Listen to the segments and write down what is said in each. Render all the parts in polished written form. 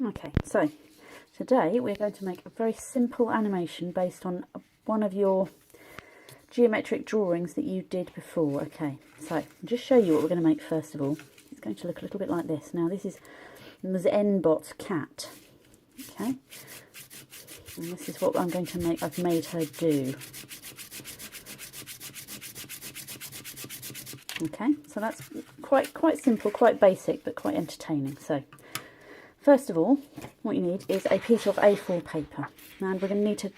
Okay, so today we're going to make a very simple animation based on one of your geometric drawings that you did before. Okay, so I'll just show you what we're going to make first of all. It's going to look a little bit like this. Now this is Zenbot's cat. Okay, and this is what I'm going to make. I've made her do. Okay, so that's quite simple, quite basic, but quite entertaining. So first of all, what you need is a piece of A4 paper, and we're going to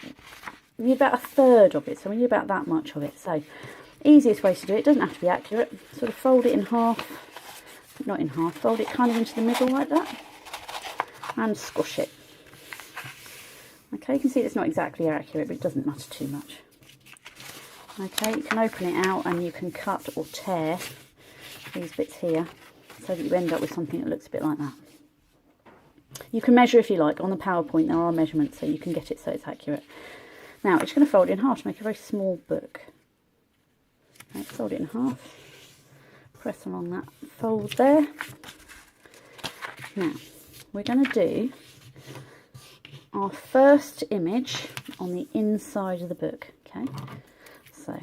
need about a third of it, so we need about that much of it. So easiest way to do it, doesn't have to be accurate, sort of fold it in half, not in half, fold it kind of into the middle like that, and squish it. Okay, you can see it's not exactly accurate, but it doesn't matter too much. Okay, you can open it out and you can cut or tear these bits here so that you end up with something that looks a bit like that. You can measure if you like. On the PowerPoint there are measurements so you can get it so it's accurate. Now we're just going to fold it in half to make a very small book. Okay, fold it in half, press along that fold there. Now we're going to do our first image on the inside of the book. Okay, so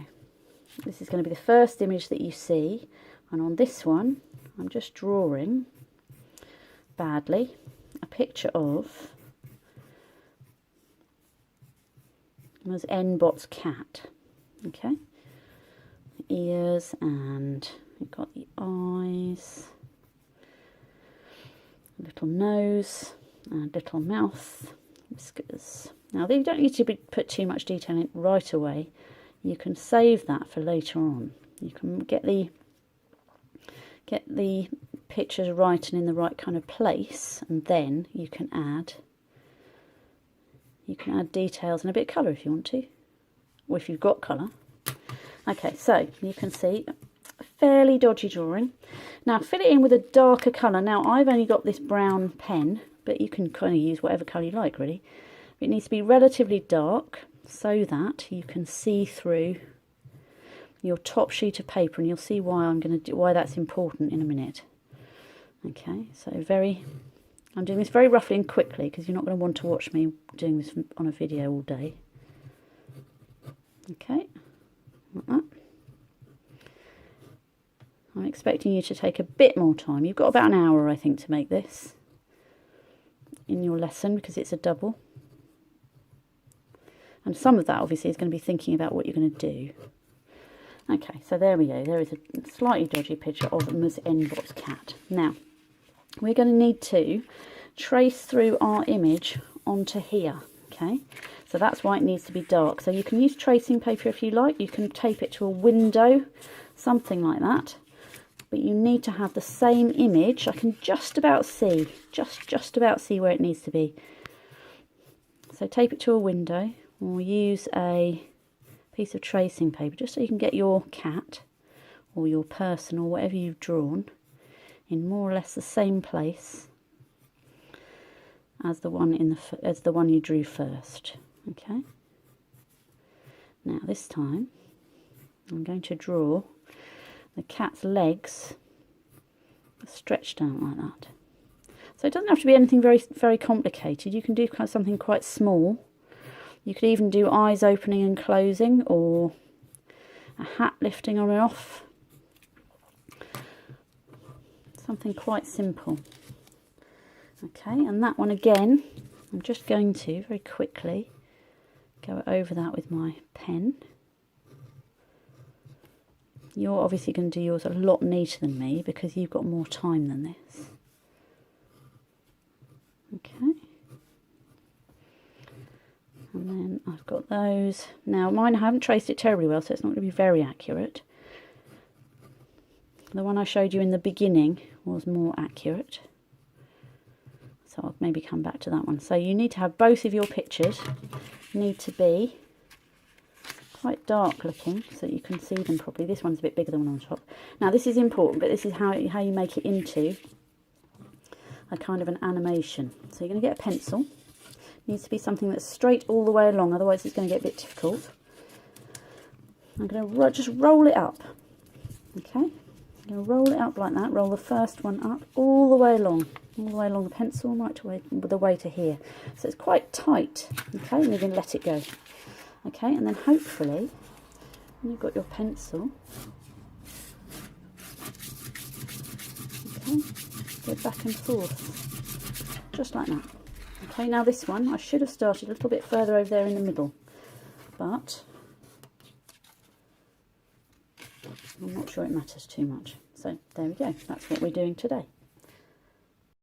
this is going to be the first image that you see, and on this one I'm just drawing badly a picture of Zenbot's cat. Okay, the ears, and you've got the eyes, a little nose, and a little mouth, whiskers. Now they don't need to put too much detail in right away. You can save that for later on. You can get the pictures right and in the right kind of place, and then you can add details and a bit of colour if you want to, or if you've got colour. Okay, so you can see a fairly dodgy drawing. Now fill it in with a darker colour. Now I've only got this brown pen, but you can kind of use whatever colour you like really. It needs to be relatively dark so that you can see through your top sheet of paper, and you'll see why that's important in a minute. Okay, so I'm doing this very roughly and quickly because you're not going to want to watch me doing this on a video all day. Okay, like that. I'm expecting you to take a bit more time. You've got about an hour, I think, to make this in your lesson because it's a double. And some of that obviously is going to be thinking about what you're going to do. Okay, so there we go. There is a slightly dodgy picture of Zenbot's cat. Now, we're going to need to trace through our image onto here. Okay, so that's why it needs to be dark. So you can use tracing paper if you like. You can tape it to a window, something like that. But you need to have the same image. I can just about see, just about see where it needs to be. So tape it to a window, or use a piece of tracing paper just so you can get your cat or your person or whatever you've drawn in more or less the same place as the one you drew first. Okay, now this time I'm going to draw the cat's legs stretched out like that. So it doesn't have to be anything very complicated. You can do something quite small. You could even do eyes opening and closing, or a hat lifting on and off. Something quite simple. Okay, and that one again, I'm just going to very quickly go over that with my pen. You're obviously going to do yours a lot neater than me because you've got more time than this. Okay. And then I've got those. Now mine, I haven't traced it terribly well, so it's not going to be very accurate. The one I showed you in the beginning was more accurate. So I'll maybe come back to that one. So you need to have both of your pictures need to be quite dark looking so that you can see them properly. This one's a bit bigger than the one on top. Now this is important, but this is how you make it into a kind of an animation. So you're going to get a pencil. It needs to be something that's straight all the way along, otherwise it's going to get a bit difficult. I'm going to just roll it up. Okay, I'm going to roll it up like that, roll the first one up all the way along the pencil, right the way to here. So it's quite tight, okay, and you're going to let it go. Okay, and then hopefully, when you've got your pencil, okay, go back and forth, just like that. Okay, now this one, I should have started a little bit further over there in the middle, but I'm not sure it matters too much. So there we go, that's what we're doing today.